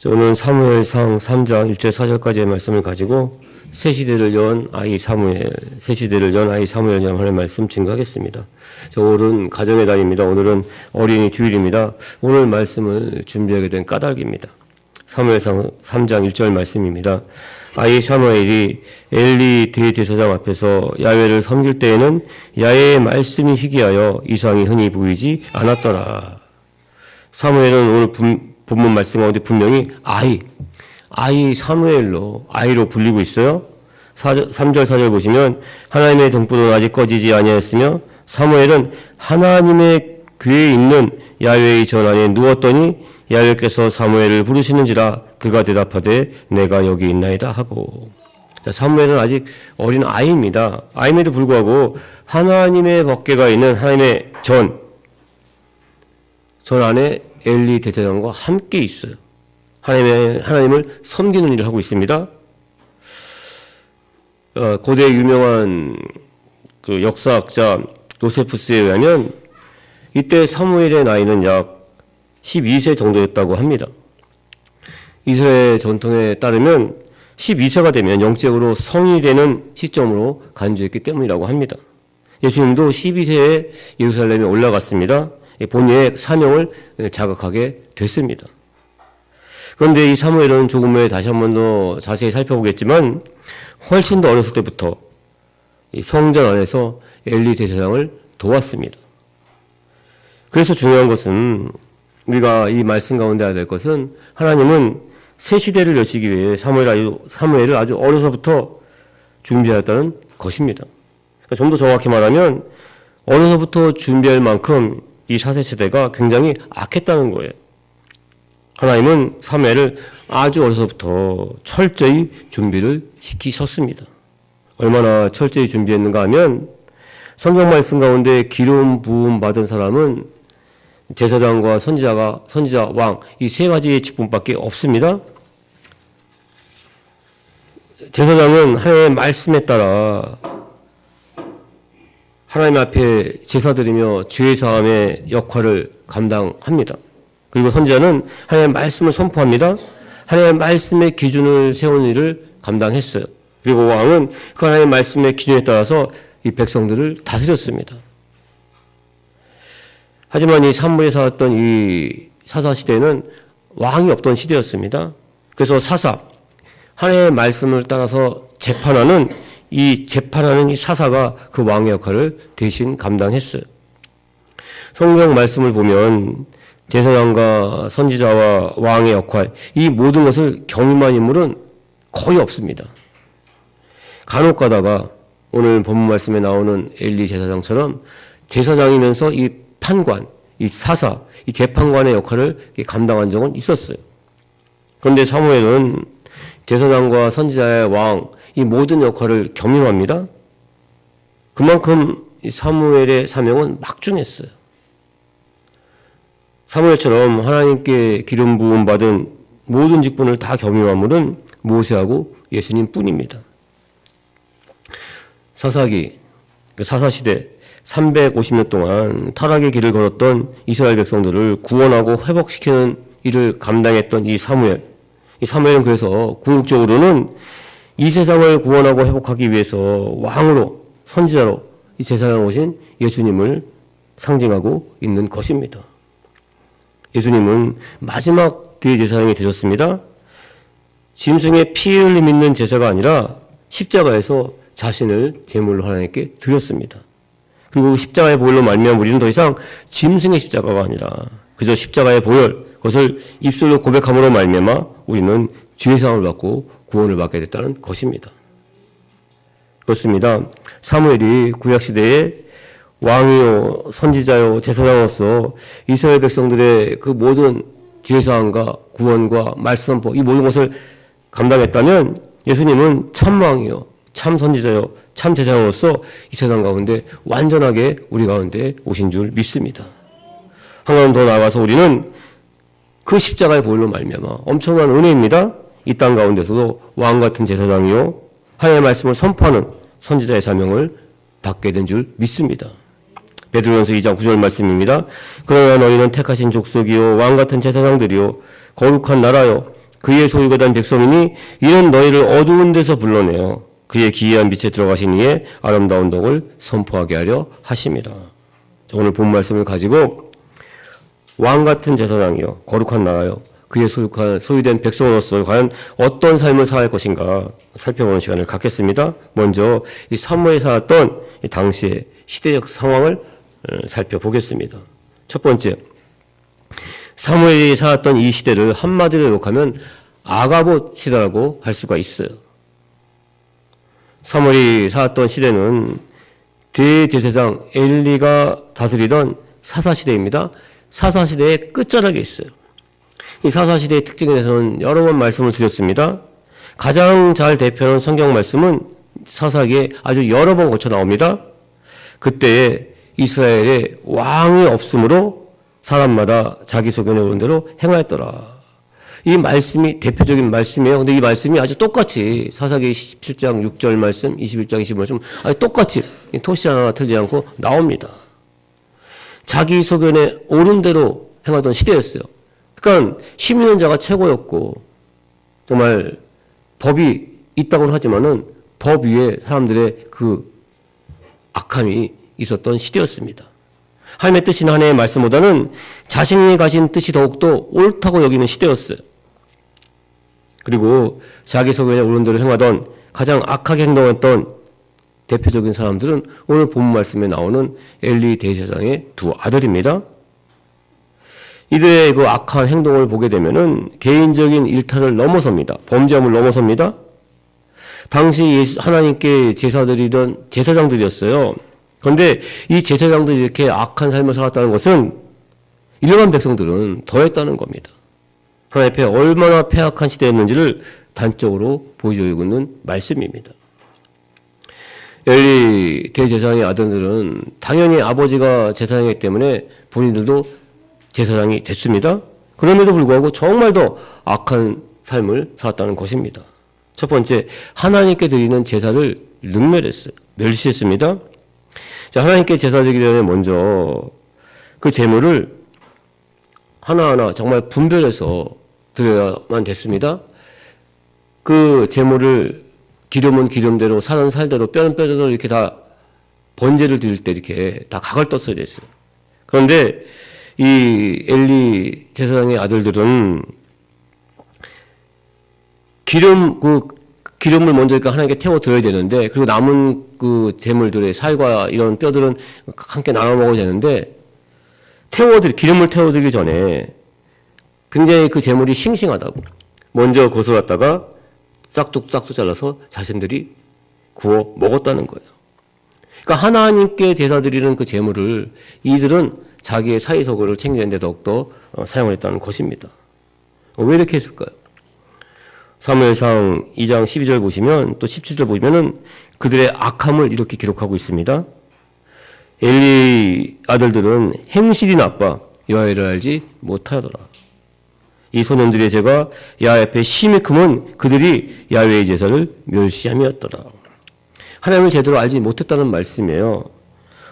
오늘 사무엘상 3장 1절 4절까지의 말씀을 가지고 새 시대를 연 아이 사무엘 하는 말씀 증거하겠습니다. 오늘은 가정의 달입니다. 오늘은 어린이 주일입니다. 오늘 말씀을 준비하게 된 까닭입니다. 사무엘상 3장 1절 말씀입니다. 아이 사무엘이 엘리 대제사장 앞에서 야훼를 섬길 때에는 야훼의 말씀이 희귀하여 이상이 흔히 보이지 않았더라. 사무엘은 오늘 본문 말씀 가운데 분명히 아이 사무엘로 아이로 불리고 있어요. 3절 4절 보시면 하나님의 등불은 아직 꺼지지 아니하였으며 사무엘은 하나님의 궤에 있는 야훼의 전 안에 누웠더니 야훼께서 사무엘을 부르시는지라 그가 대답하되 내가 여기 있나이다 하고. 자, 사무엘은 아직 어린 아이입니다. 아임에도 불구하고 하나님의 법궤가 있는 하나님의 전 안에 엘리 대제사장과 함께 있어요. 하나님을 섬기는 일을 하고 있습니다. 고대 유명한 그 역사학자 요세푸스에 의하면 이때 사무엘의 나이는 약 12세 정도였다고 합니다. 이스라엘 전통에 따르면 12세가 되면 영적으로 성이 되는 시점으로 간주했기 때문이라고 합니다. 예수님도 12세에 예루살렘에 올라갔습니다. 본인의 사명을 자각하게 됐습니다. 그런데 이 사무엘은 조금 후에 다시 한 번 더 자세히 살펴보겠지만 훨씬 더 어렸을 때부터 이 성전 안에서 엘리 대제사장을 도왔습니다. 그래서 중요한 것은 우리가 이 말씀 가운데 알아야 될 것은 하나님은 새 시대를 여시기 위해 사무엘을 아주 어려서부터 준비하였다는 것입니다. 그러니까 좀 더 정확히 말하면 어려서부터 준비할 만큼 이 4세 시대가 굉장히 악했다는 거예요. 하나님은 사무엘을 아주 어려서부터 철저히 준비를 시키셨습니다. 얼마나 철저히 준비했는가 하면 성경 말씀 가운데 기름 부음 받은 사람은 제사장과 선지자, 왕 이 세 가지의 직분밖에 없습니다. 제사장은 하나님의 말씀에 따라 하나님 앞에 제사드리며 죄사함의 역할을 감당합니다. 그리고 선지자는 하나님의 말씀을 선포합니다. 하나님의 말씀의 기준을 세우는 일을 감당했어요. 그리고 왕은 그 하나님의 말씀의 기준에 따라서 이 백성들을 다스렸습니다. 하지만 이 산물에 살았던 이 사사시대는 왕이 없던 시대였습니다. 그래서 하나님의 말씀을 따라서 재판하는 이 사사가 그 왕의 역할을 대신 감당했어요. 성경 말씀을 보면 제사장과 선지자와 왕의 역할, 이 모든 것을 경임한 인물은 거의 없습니다. 간혹 가다가 오늘 본문 말씀에 나오는 엘리 제사장처럼 제사장이면서 이 판관, 이 사사, 이 재판관의 역할을 감당한 적은 있었어요. 그런데 사무엘은 제사장과 선지자의 왕, 이 모든 역할을 겸임합니다. 그만큼 사무엘의 사명은 막중했어요. 사무엘처럼 하나님께 기름 부음 받은 모든 직분을 다 겸임한 분은 모세하고 예수님 뿐입니다. 사사시대 350년 동안 타락의 길을 걸었던 이스라엘 백성들을 구원하고 회복시키는 일을 감당했던 이 사무엘은 그래서 궁극적으로는 이 세상을 구원하고 회복하기 위해서 왕으로, 선지자로 이 세상에 오신 예수님을 상징하고 있는 것입니다. 예수님은 마지막 대제사장이 되셨습니다. 짐승의 피 흘림 있는 제사가 아니라 십자가에서 자신을 제물로 하나님께 드렸습니다. 그리고 십자가의 보혈로 말미암아 우리는 더 이상 짐승의 십자가가 아니라 그저 십자가의 보혈, 그것을 입술로 고백함으로 말미암아 우리는 죄사함을 받고 구원을 받게 됐다는 것입니다. 그렇습니다. 사무엘이 구약시대에 왕이요, 선지자요, 제사장으로서 이스라엘 백성들의 그 모든 죄사함과 구원과 말씀 선포, 이 모든 것을 감당했다면 예수님은 참 왕이요, 참 선지자요, 참 제사장으로서 이 세상 가운데 완전하게 우리 가운데 오신 줄 믿습니다. 한 걸음 더 나아가서 우리는 그 십자가의 보혈로 말미암아 엄청난 은혜입니다. 이 땅 가운데서도 왕 같은 제사장이요, 하나님의 말씀을 선포하는 선지자의 사명을 받게 된 줄 믿습니다. 베드로전서 2장 9절 말씀입니다. 그러나 너희는 택하신 족속이요 왕 같은 제사장들이요 거룩한 나라요 그의 소유가 된 백성이니 이는 너희를 어두운 데서 불러내어 그의 기이한 빛에 들어가신 이의 아름다운 덕을 선포하게 하려 하심이라. 오늘 본 말씀을 가지고 왕 같은 제사장이요 거룩한 나라요 그의 소유된 백성으로서 과연 어떤 삶을 살아갈 것인가 살펴보는 시간을 갖겠습니다. 먼저 이 사무엘이 살았던 이 당시의 시대적 상황을 살펴보겠습니다. 첫 번째, 사무엘이 살았던 이 시대를 한마디로 요약하면 아가봇 시대라고 할 수가 있어요. 사무엘이 살았던 시대는 대제사장 엘리가 다스리던 사사시대입니다. 사사시대의 끝자락에 있어요. 이 사사시대의 특징에 대해서는 여러 번 말씀을 드렸습니다. 가장 잘 대표하는 성경 말씀은 사사기에 아주 여러 번 거쳐 나옵니다. 그때에 이스라엘에 왕이 없으므로 사람마다 자기 소견에 오른 대로 행하였더라. 이 말씀이 대표적인 말씀이에요. 근데 이 말씀이 아주 똑같이 사사기 17장 6절 말씀, 21장 25절 말씀 아주 똑같이 토시 하나 틀리지 않고 나옵니다. 자기 소견에 옳은 대로 행하던 시대였어요. 그러니까 힘 있는 자가 최고였고 정말 법이 있다고는 하지만은 법 위에 사람들의 그 악함이 있었던 시대였습니다. 하나님의 뜻인 하나님의 말씀보다는 자신이 가진 뜻이 더욱더 옳다고 여기는 시대였어요. 그리고 자기 소견에 옳은 대로 행하던 가장 악하게 행동했던 대표적인 사람들은 오늘 본 말씀에 나오는 엘리 대제사장의 두 아들입니다. 이들의 그 악한 행동을 보게 되면은 개인적인 일탈을 넘어섭니다. 범죄함을 넘어섭니다. 당시 하나님께 제사드리던 제사장들이었어요. 그런데 이 제사장들이 이렇게 악한 삶을 살았다는 것은 일반 백성들은 더했다는 겁니다. 하나님 앞에 얼마나 폐악한 시대였는지를 단적으로 보여주고 있는 말씀입니다. 엘리 대제사장의 아들들은 당연히 아버지가 제사장이기 때문에 본인들도 제사장이 됐습니다. 그럼에도 불구하고 정말 더 악한 삶을 살았다는 것입니다. 첫 번째, 하나님께 드리는 제사를 능멸했어요. 멸시했습니다. 자, 하나님께 제사 드리기 전에 먼저 그 제물을 하나하나 정말 분별해서 드려야만 됐습니다. 그 제물을 기름은 기름대로, 살은 살대로, 뼈는 뼈대로 이렇게 다 번제를 드릴 때 이렇게 다 각을 떴어야 됐어요. 그런데 이 엘리 제사장의 아들들은 기름을 먼저 하나님께 태워 드려야 되는데, 그리고 남은 그 제물들의 살과 이런 뼈들은 함께 나눠 먹어야 되는데, 기름을 태워드리기 전에 굉장히 그 제물이 싱싱하다고 먼저 그것을 갖다가 싹둑싹둑 잘라서 자신들이 구워 먹었다는 거예요. 그러니까 하나님께 제사 드리는 그 제물을 이들은 자기의 사이서구를 챙기는 데 더욱더 사용을 했다는 것입니다. 왜 이렇게 했을까요? 사무엘상 2장 12절 보시면 또 17절 보시면은 그들의 악함을 이렇게 기록하고 있습니다. 엘리 아들들은 행실이 나빠 여호와를 알지 못하더라. 이 소년들의 죄가 야훼 앞에 심히 크면 그들이 야훼의 제사를 멸시함이었더라. 하나님을 제대로 알지 못했다는 말씀이에요.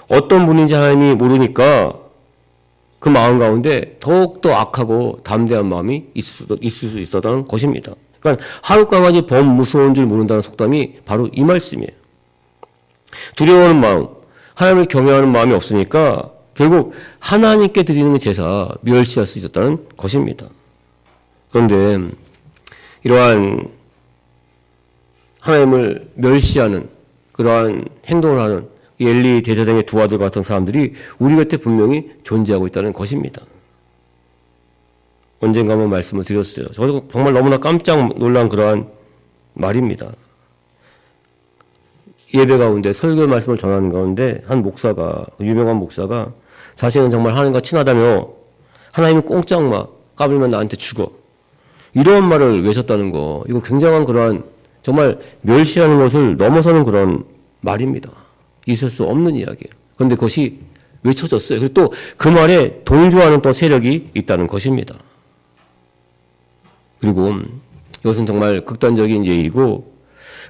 어떤 분인지 하나님이 모르니까 그 마음 가운데 더욱더 악하고 담대한 마음이 있을 수 있었다는 것입니다. 그러니까 하룻강아지 범 무서운 줄 모른다는 속담이 바로 이 말씀이에요. 두려워하는 마음, 하나님을 경외하는 마음이 없으니까 결국 하나님께 드리는 제사 멸시할 수 있었다는 것입니다. 그런데 이러한 하나님을 멸시하는 그러한 행동을 하는 엘리 대제사장의 두 아들 같은 사람들이 우리 곁에 분명히 존재하고 있다는 것입니다. 언젠가 한번 말씀을 드렸어요. 저도 정말 너무나 깜짝 놀란 그러한 말입니다. 예배 가운데 설교 말씀을 전하는 가운데 한 목사가, 유명한 목사가 자신은 정말 하나님과 친하다며 하나님은 꽁짝마 까불면 나한테 죽어, 이런 말을 외쳤다는 거, 이거 굉장한 그러한 정말 멸시하는 것을 넘어서는 그런 말입니다. 있을 수 없는 이야기예요. 그런데 그것이 외쳐졌어요. 그리고 또 그 말에 동조하는 또 세력이 있다는 것입니다. 그리고 이것은 정말 극단적인 예이고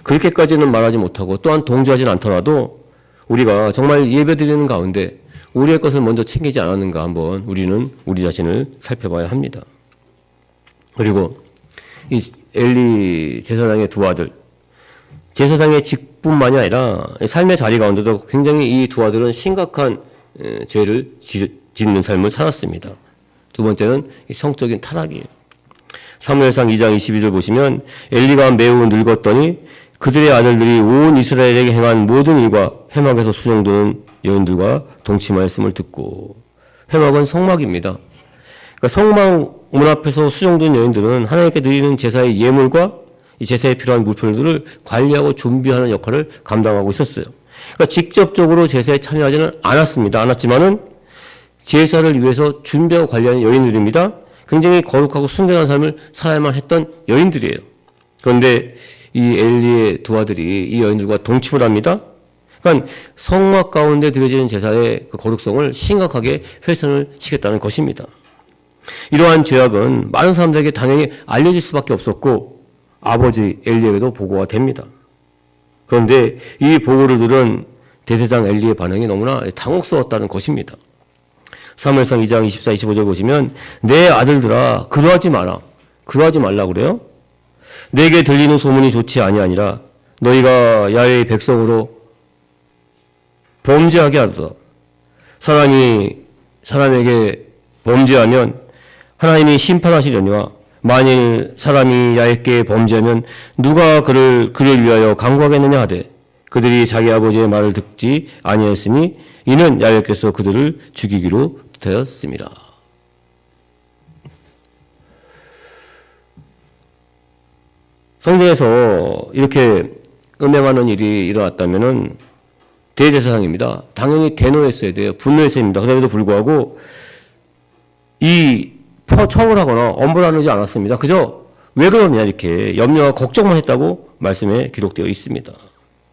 그렇게까지는 말하지 못하고 또한 동조하지 않더라도 우리가 정말 예배드리는 가운데 우리의 것을 먼저 챙기지 않았는가 한번 우리는 우리 자신을 살펴봐야 합니다. 그리고 이 엘리 제사장의 두 아들, 제사장의 직분만이 아니라 삶의 자리 가운데도 굉장히 이 두 아들은 심각한 죄를 짓는 삶을 살았습니다. 두 번째는 성적인 타락이에요. 사무엘상 2장 22절 보시면 엘리가 매우 늙었더니 그들의 아들들이 온 이스라엘에게 행한 모든 일과 회막에서 수종드는 여인들과 동침하였음을 듣고, 회막은 성막입니다. 그러니까 성막 문 앞에서 수종드는 여인들은 하나님께 드리는 제사의 예물과 이 제사에 필요한 물품들을 관리하고 준비하는 역할을 감당하고 있었어요. 그러니까 직접적으로 제사에 참여하지는 않았지만은 제사를 위해서 준비하고 관리하는 여인들입니다. 굉장히 거룩하고 순결한 삶을 살아야만 했던 여인들이에요. 그런데 이 엘리의 두 아들이 이 여인들과 동침을 합니다. 그러니까 성막 가운데 드려지는 제사의 그 거룩성을 심각하게 훼손을 시켰다는 것입니다. 이러한 죄악은 많은 사람들에게 당연히 알려질 수밖에 없었고 아버지 엘리에게도 보고가 됩니다. 그런데 이 보고를 들은 대제사장 엘리의 반응이 너무나 당혹스러웠다는 것입니다. 사무엘상 2장 24, 25절 보시면 내 아들들아 그러하지 마라. 그러하지 말라 그래요. 내게 들리는 소문이 좋지 아니하니라. 너희가 야훼의 백성으로 범죄하게 하도다. 사람이 사람에게 범죄하면 하나님이 심판하시려니와 만일 사람이 야훼께 범죄하면 누가 그를 위하여 강구하겠느냐 하되 그들이 자기 아버지의 말을 듣지 아니하였으니 이는 야훼께서 그들을 죽이기로 되었습니다. 성경에서 이렇게 음행하는 일이 일어났다면은 대제사장입니다. 당연히 대노했어야 돼요. 분노했어야 됩니다. 그럼에도 불구하고 이 처벌 하거나 엄벌 하지 않았습니다. 그저 왜 그러느냐 이렇게 염려와 걱정만 했다고 말씀에 기록되어 있습니다.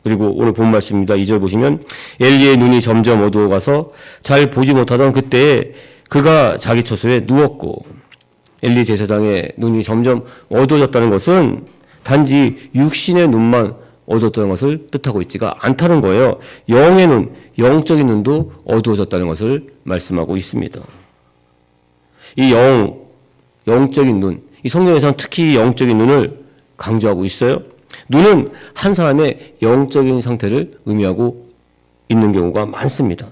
그리고 오늘 본 말씀입니다. 2절 보시면 엘리의 눈이 점점 어두워가서 잘 보지 못하던 그때에 그가 자기 처소에 누웠고, 엘리 제사장의 눈이 점점 어두워졌다는 것은 단지 육신의 눈만 어두웠다는 것을 뜻하고 있지가 않다는 거예요. 영의 눈, 영적인 눈도 어두워졌다는 것을 말씀하고 있습니다. 이 영적인 눈, 이 성경에서는 특히 영적인 눈을 강조하고 있어요. 눈은 한 사람의 영적인 상태를 의미하고 있는 경우가 많습니다.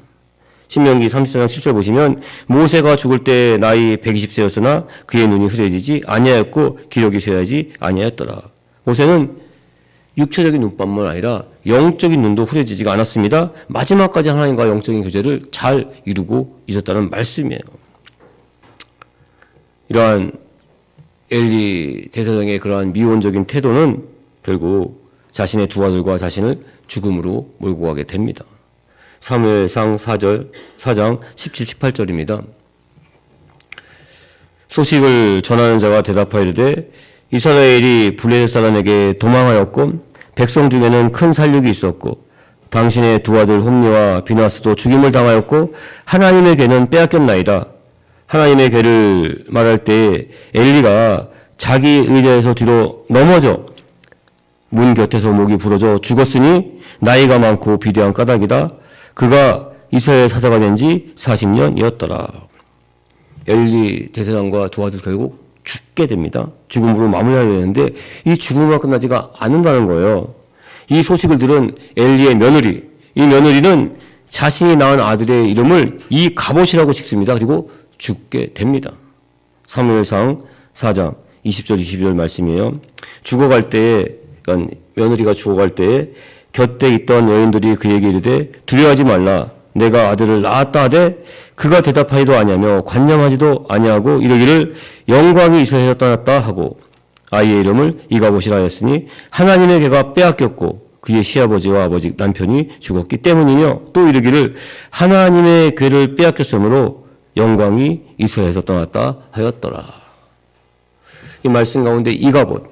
신명기 34장 7절 보시면 모세가 죽을 때 나이 120세였으나 그의 눈이 흐려지지 아니하였고 기력이 쇠하지 아니하였더라. 모세는 육체적인 눈뿐만 아니라 영적인 눈도 흐려지지가 않았습니다. 마지막까지 하나님과 영적인 교제를 잘 이루고 있었다는 말씀이에요. 이러한 엘리 제사장의 그러한 미온적인 태도는 결국 자신의 두 아들과 자신을 죽음으로 몰고 가게 됩니다. 사무엘상 4장 17, 18절입니다. 소식을 전하는 자가 대답하여 이르되 이스라엘이 블레셋 사람에게 도망하였고 백성 중에는 큰 살육이 있었고 당신의 두 아들 홈리와 비나스도 죽임을 당하였고 하나님의 괴는 빼앗겼나이다. 하나님의 괴를 말할 때에 엘리가 자기 의자에서 뒤로 넘어져 문 곁에서 목이 부러져 죽었으니 나이가 많고 비대한 까닭이다. 그가 이스라엘 사자가 된 지 40년이었더라. 엘리 제사장과 두 아들 결국 죽게 됩니다. 죽음으로 마무리해야 되는데 이 죽음만 끝나지가 않는다는 거예요. 이 소식을 들은 엘리의 며느리, 이 며느리는 자신이 낳은 아들의 이름을 이 갑옷이라고 짓습니다. 그리고 죽게 됩니다. 사무엘상 4장 20절 22절 말씀이에요. 죽어갈 때에, 그러니까 며느리가 죽어갈 때에 곁에 있던 여인들이 그에게 이르되 두려워하지 말라. 내가 아들을 낳았다 하되 그가 대답하지도 아니하며 관념하지도 아니하고 이르기를 영광이 이스라엘에서 떠났다 하고 아이의 이름을 이가봇이라 하였으니 하나님의 괴가 빼앗겼고 그의 시아버지와 아버지 남편이 죽었기 때문이며 또 이르기를 하나님의 괴를 빼앗겼으므로 영광이 이스라엘에서 떠났다 하였더라. 이 말씀 가운데 이가봇,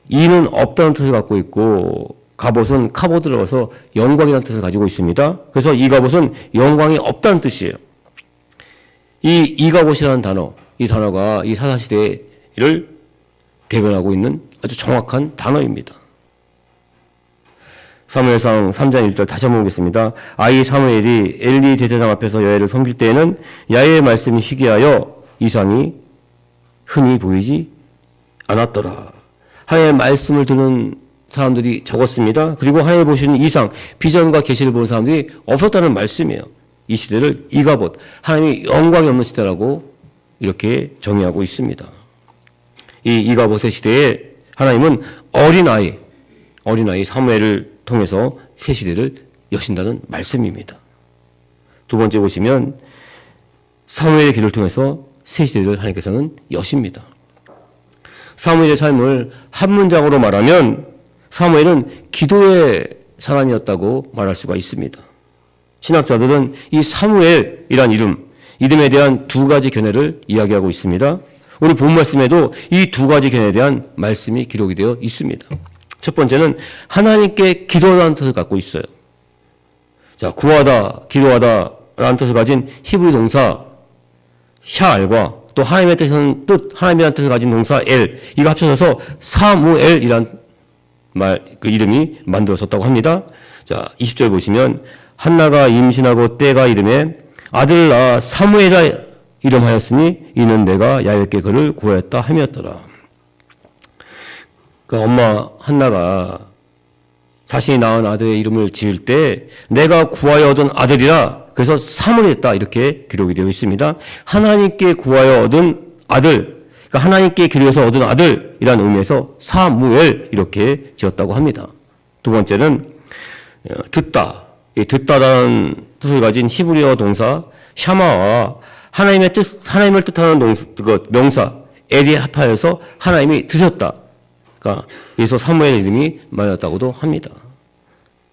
이는 없다는 뜻을 갖고 있고 갑옷은 카보드를 넣어서 영광이라는 뜻을 가지고 있습니다. 그래서 이 갑옷은 영광이 없다는 뜻이에요. 이 이가봇이라는 단어, 이 단어가 이 사사시대를 대변하고 있는 아주 정확한 단어입니다. 사무엘상 3장 1절 다시 한번 보겠습니다. 아이 사무엘이 엘리 대제사장 앞에서 야훼를 섬길 때에는 야훼의 말씀이 희귀하여 이상이 흔히 보이지 않았더라. 하나님의 말씀을 듣는 사람들이 적었습니다. 그리고 하나님 보시는 이상, 비전과 계시를 보는 사람들이 없었다는 말씀이에요. 이 시대를 이가봇, 하나님이 영광이 없는 시대라고 이렇게 정의하고 있습니다. 이 이가봇의 시대에 하나님은 어린아이 사무엘을 통해서 새 시대를 여신다는 말씀입니다. 두 번째 보시면 사무엘의 기도를 통해서 새 시대를 하나님께서는 여십니다. 사무엘의 삶을 한 문장으로 말하면 사무엘은 기도의 사람이었다고 말할 수가 있습니다. 신학자들은 이 사무엘이란 이름에 대한 두 가지 견해를 이야기하고 있습니다. 오늘 본 말씀에도 이 두 가지 견해에 대한 말씀이 기록이 되어 있습니다. 첫 번째는 하나님께 기도하다는 뜻을 갖고 있어요. 자, 구하다, 기도하다 라는 뜻을 가진 히브리 동사 샤알과 또 하나님의 하나님이라는 뜻을 가진 동사 엘, 이거 합쳐져서 사무엘이란 그 이름이 만들어졌다고 합니다. 자, 20절 보시면 한나가 임신하고 때가 이름에 아들을 낳아 사무엘이라 이름하였으니 이는 내가 야훼께 그를 구하였다 함이었더라. 그 엄마 한나가 자신이 낳은 아들의 이름을 지을 때 내가 구하여 얻은 아들이라 그래서 사무엘이었다 이렇게 기록이 되어 있습니다. 하나님께 구하여 얻은 아들, 그러니까 하나님께 기도해서 얻은 아들이라는 의미에서 사무엘 이렇게 지었다고 합니다. 두 번째는 듣다라는 뜻을 가진 히브리어 동사 샤마와 하나님을 뜻하는 명사 엘이 합하여서 하나님이 드셨다. 그러니까 여기서 사무엘 이름이 말렸다고도 합니다.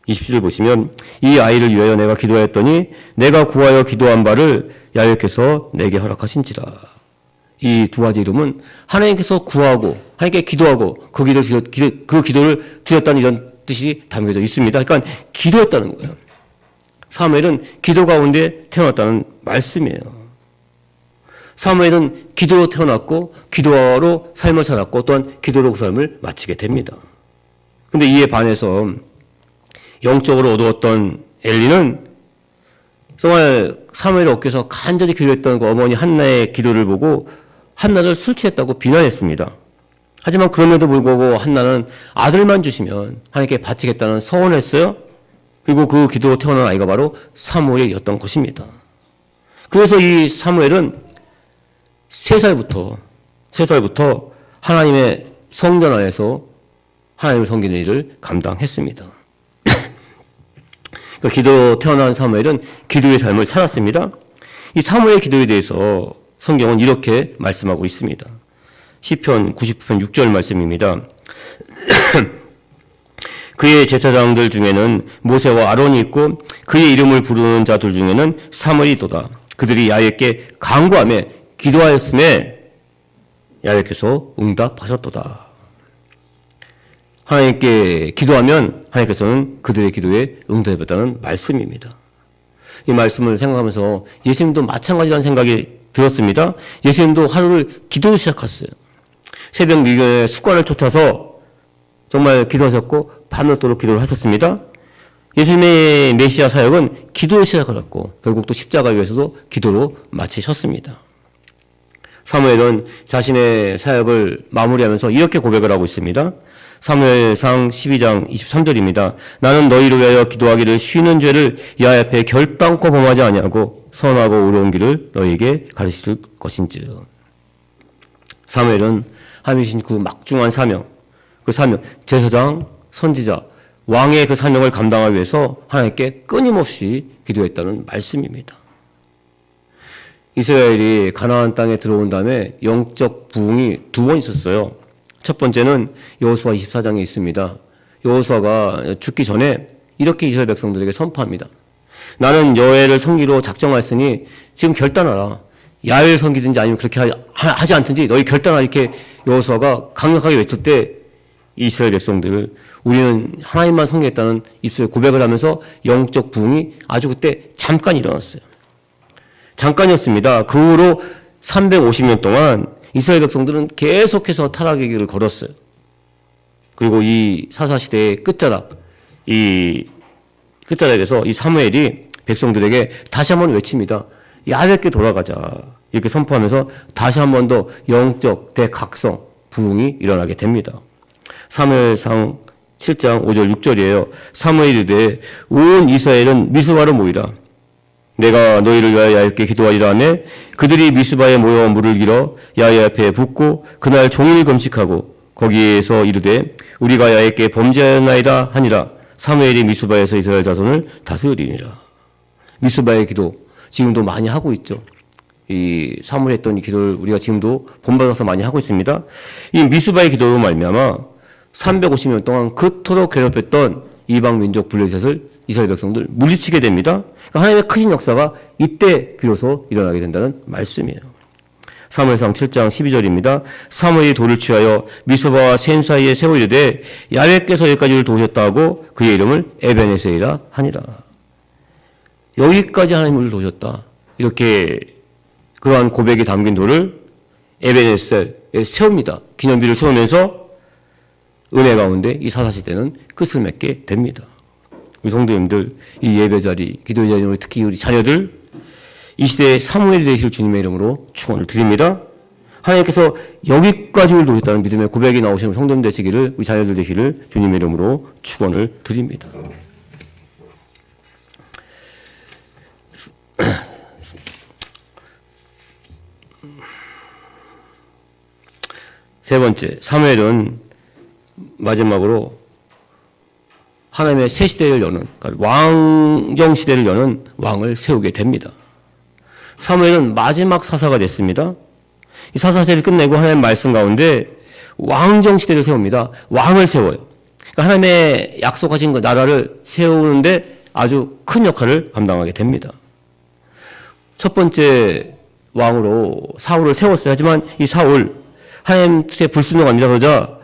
20절 보시면 이 아이를 위하여 내가 기도하였더니 내가 구하여 기도한 바를 야훼께서 내게 허락하신지라. 이 두 가지 이름은 하나님께서 구하고 하나님께 기도하고 그 기도를 드렸다는 이런 뜻이 담겨져 있습니다. 그러니까 기도했다는 거예요. 사무엘은 기도 가운데 태어났다는 말씀이에요. 사무엘은 기도로 태어났고 기도로 삶을 살았고 또한 기도로 그 삶을 마치게 됩니다. 그런데 이에 반해서 영적으로 어두웠던 엘리는 정말 사무엘의 어깨에서 간절히 기도했던 그 어머니 한나의 기도를 보고 한나를 술 취했다고 비난했습니다. 하지만 그럼에도 불구하고 한나는 아들만 주시면 하나님께 바치겠다는 서원을 했어요. 그리고 그 기도로 태어난 아이가 바로 사무엘이었던 것입니다. 그래서 이 사무엘은 3살부터 하나님의 성전 안에서 하나님을 섬기는 일을 감당했습니다. 그 기도로 태어난 사무엘은 기도의 삶을 살았습니다. 이 사무엘의 기도에 대해서 성경은 이렇게 말씀하고 있습니다. 시편 99편 6절 말씀입니다. 그의 제사장들 중에는 모세와 아론이 있고 그의 이름을 부르는 자들 중에는 사무엘이 있도다. 그들이 야훼께 간구하며 기도하였음에 야훼께서 응답하셨도다. 하나님께 기도하면 하나님께서는 그들의 기도에 응답했다는 말씀입니다. 이 말씀을 생각하면서 예수님도 마찬가지라는 생각이 들었습니다. 예수님도 하루를 기도로 시작했어요. 새벽 미교의 습관을 쫓아서 정말 기도하셨고 밤늦도록 기도를 하셨습니다. 예수님의 메시아 사역은 기도로 시작하셨고 결국 또 십자가 위에서도 기도로 마치셨습니다. 사무엘은 자신의 사역을 마무리하면서 이렇게 고백을 하고 있습니다. 사무엘상 12장 23절입니다. 나는 너희를 위하여 기도하기를 쉬는 죄를 야훼 앞에 결단코 범하지 아니하고 선하고 의로운 길을 너희에게 가르칠 것인지. 사무엘은 하나님이신 그 막중한 사명, 제사장, 선지자, 왕의 그 사명을 감당하기 위해서 하나님께 끊임없이 기도했다는 말씀입니다. 이스라엘이 가나안 땅에 들어온 다음에 영적 부흥이 2번 있었어요. 첫 번째는 여호수아 24장에 있습니다. 여호수아가 죽기 전에 이렇게 이스라엘 백성들에게 선포합니다. 나는 여호와를 섬기로 작정하였으니 지금 결단하라. 야훼를 섬기든지 아니면 그렇게 하지 않든지 너희 결단하라. 이렇게 여호수아가 강력하게 외칠 때 이스라엘 백성들을 우리는 하나님만 섬기겠다는 입술에 고백을 하면서 영적 부흥이 아주 그때 잠깐 일어났어요. 잠깐이었습니다. 그 후로 350년 동안 이스라엘 백성들은 계속해서 타락의 길을 걸었어요. 그리고 이 사사시대의 끝자락에서 이 사무엘이 백성들에게 다시 한번 외칩니다. 야훼께 돌아가자. 이렇게 선포하면서 다시 한 번 더 영적 대각성, 부흥이 일어나게 됩니다. 사무엘상 7장 5절 6절이에요. 사무엘이 이르되 온 이스라엘은 미스바로 모이라. 내가 너희를 위하여 얇게 기도하리라 하며 그들이 미스바에 모여 물을 길어 야훼 앞에 붓고 그날 종일 금식하고 거기에서 이르되 우리가 야훼께 범죄하였나이다 하니라. 사무엘이 미스바에서 이스라엘 자손을 다스리니라. 미스바의 기도 지금도 많이 하고 있죠. 이 사무엘 했던 이 기도를 우리가 지금도 본받아서 많이 하고 있습니다. 이 미스바의 기도로 말미암아 350년 동안 그토록 괴롭혔던 이방 민족 블레셋을 이스라엘 백성들 물리치게 됩니다. 그러니까 하나님의 크신 역사가 이때 비로소 일어나게 된다는 말씀이에요. 사무엘상 7장 12절입니다. 사무엘이 돌을 취하여 미스바와 센 사이에 세워 이르되 야훼께서 여기까지를 도우셨다 하고 그의 이름을 에벤에셀이라 하니라. 여기까지 하나님을 도우셨다. 이렇게 그러한 고백이 담긴 돌을 에벤에셀에 세웁니다. 기념비를 세우면서 은혜 가운데 이 사사시대는 끝을 맺게 됩니다. 우리 성도님들, 이 예배 자리, 기도의 자리, 특히 우리 자녀들, 이 시대에 사무엘이 되실 주님의 이름으로 축원을 드립니다. 하나님께서 여기까지를 도우셨다는 믿음의 고백이 나오시는 성도님 되시기를, 우리 자녀들 되시기를 주님의 이름으로 축원을 드립니다. 세 번째, 사무엘은 마지막으로 하나님의 새 시대를 여는, 그러니까 왕정 시대를 여는 왕을 세우게 됩니다. 사무엘은 마지막 사사가 됐습니다. 이 사사시대를 끝내고 하나님의 말씀 가운데 왕정 시대를 세웁니다. 왕을 세워요. 그러니까 하나님의 약속하신 그 나라를 세우는데 아주 큰 역할을 감당하게 됩니다. 첫 번째 왕으로 사울을 세웠어요. 하지만 이 사울, 하나님의 불순종합니다. 그러자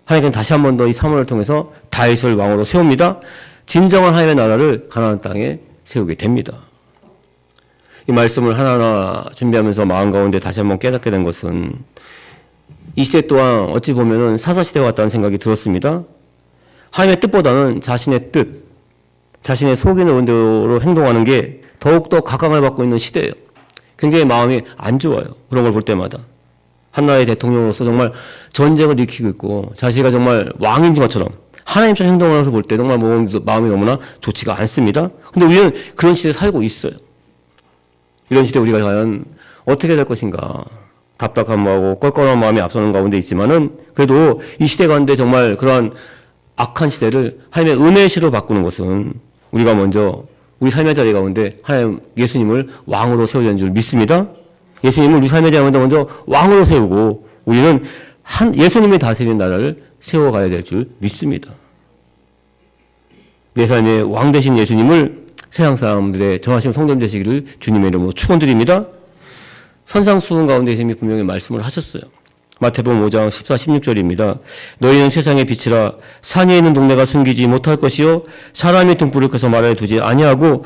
하나님께서 다시 한 번 더 이 사무엘을 통해서 다윗을 왕으로 세웁니다. 진정한 하나님의 나라를 가나안 땅에 세우게 됩니다. 이 말씀을 하나하나 준비하면서 마음 가운데 다시 한 번 깨닫게 된 것은 이 시대 또한 어찌 보면은 사사시대 같다는 생각이 들었습니다. 하나님의 뜻보다는 자신의 뜻, 자신의 속이 넣은 대로 행동하는 게 더욱더 각광을 받고 있는 시대예요. 굉장히 마음이 안 좋아요. 그런 걸 볼 때마다. 한나라의 대통령으로서 정말 전쟁을 일으키고 있고 자기가 정말 왕인 것처럼 하나님처럼 행동하면서 볼 때 정말 마음이 너무나 좋지가 않습니다. 근데 우리는 그런 시대에 살고 있어요. 이런 시대에 우리가 과연 어떻게 될 것인가 답답한 마음하고 껄껄한 마음이 앞서는 가운데 있지만은 그래도 이 시대 가운데 정말 그러한 악한 시대를 하나님의 은혜의 시로 바꾸는 것은 우리가 먼저 우리 삶의 자리 가운데 하나님 예수님을 왕으로 세우려는 줄 믿습니다. 예수님을 우리 삶의 자리 가운데 먼저 왕으로 세우고 우리는 예수님이 다스리는 나라를 세워가야 될 줄 믿습니다. 내 삶의 왕 되신 예수님을 세상 사람들의 정하신 성도님 되시기를 주님의 이름으로 축원드립니다. 선상수훈 가운데 예수님이 분명히 말씀을 하셨어요. 마태복음 5장 14, 16절입니다. 너희는 세상의 빛이라 산에 있는 동네가 숨기지 못할 것이요 사람이 등불을 켜서 마루에 두지 아니하고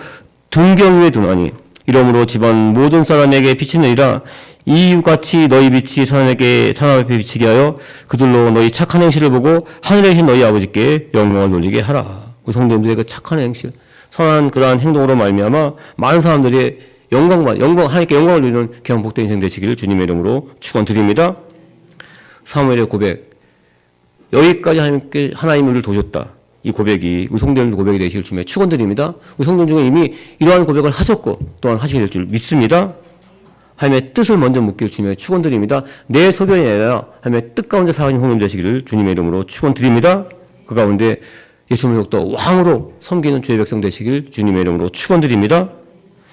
등경 위에 두나니 이러므로 집안 모든 사람에게 빛이 되리라. 이같이 너희 빛이 사람에게 사람 앞에 비치게 하여 그들로 너희 착한 행실을 보고 하늘에 계신 너희 아버지께 영광을 돌리게 하라. 우리 성도님들의 그 착한 행실, 선한 그러한 행동으로 말미암아 많은 사람들이 하나님께 영광을 누리는 귀한 복된 인생 되시기를 주님의 이름으로 축원드립니다. 사무엘의 고백, 여기까지 하나님을 도우셨다. 이 고백이 우리 성도님들 고백이 되시길 주님의 축원드립니다. 우리 성도님 중에 이미 이러한 고백을 하셨고 또한 하시게 될 줄 믿습니다. 하나님의 뜻을 먼저 묻길 주님의 축원드립니다. 내 소견이 아니라 하나님의 뜻 가운데 살아가는 성도님 되시기를 주님의 이름으로 축원드립니다. 그 가운데 예수님을 더욱더 왕으로 섬기는 주의 백성 되시길 주님의 이름으로 축원드립니다.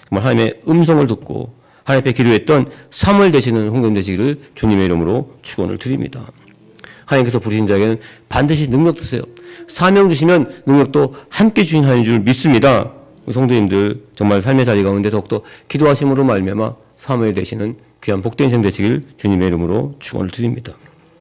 정말 하나님의 음성을 듣고 하나님 앞에 기도했던 사무엘 되시는 성도님 되시기를 주님의 이름으로 축원을 드립니다. 하나님께서 부르신 자에게는 반드시 능력 주세요. 사명 주시면 능력도 함께 주신 하나님 줄 믿습니다. 성도님들 정말 삶의 자리 가운데 더욱더 기도하심으로 말미암아 사무엘 되시는 귀한 복된 인생 되시길 주님의 이름으로 축원을 드립니다.